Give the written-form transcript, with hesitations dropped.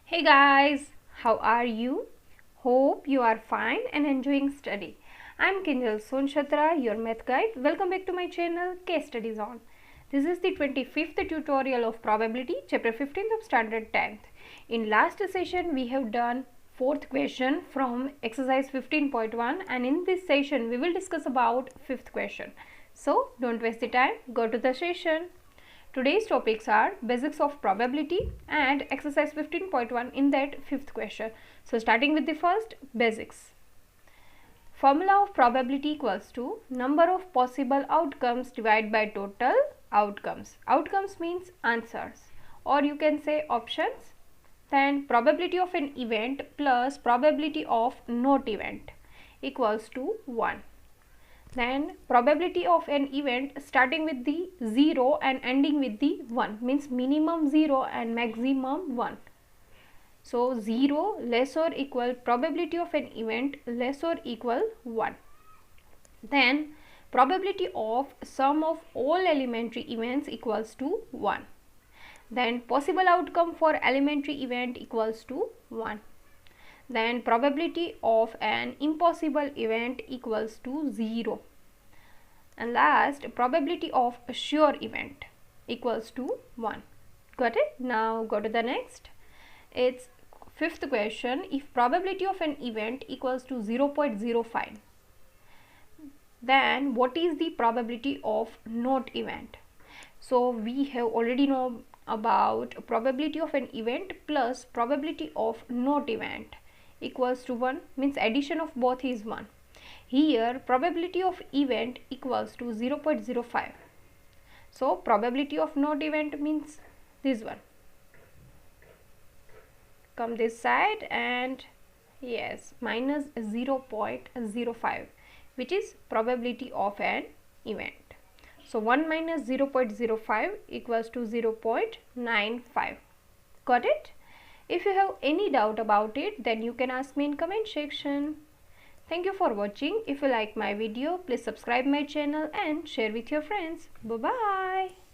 Hey guys, how are you? Hope you are fine and enjoying study. I'm Kinjal Sonchatra, your math guide. Welcome back to my channel StudyZone. This is the 25th tutorial of Probability, chapter 15th of standard 10th. In last session, we have done 4th question from exercise 15.1 and in this session, we will discuss about 5th question. So, don't waste the time, go to the session. Today's topics are basics of probability and exercise 15.1 in that 5th question. So starting with the first, basics. Formula of probability equals to number of possible outcomes divided by total outcomes. Outcomes means answers, or you can say options. Then probability of an event plus probability of not event equals to 1. Then probability of an event starting with the 0 and ending with the 1 means minimum 0 and maximum 1. So 0 less or equal probability of an event less or equal 1. Then probability of sum of all elementary events equals to 1. Then possible outcome for elementary event equals to 1. Then probability of an impossible event equals to 0. And last, probability of a sure event equals to 1. Got it? Now go to the next. It's 5th question. If probability of an event equals to 0.05, then what is the probability of not event? So we have already know about probability of an event plus probability of not event equals to 1 means addition of both is 1. Here probability of event equals to 0.05. So probability of not event means this one. Come this side and yes, minus 0.05 which is probability of an event. So 1 minus 0.05 equals to 0.95. Got it? If you have any doubt about it, then you can ask me in comment section. Thank you for watching. If you like my video, please subscribe my channel and share with your friends. Bye-bye.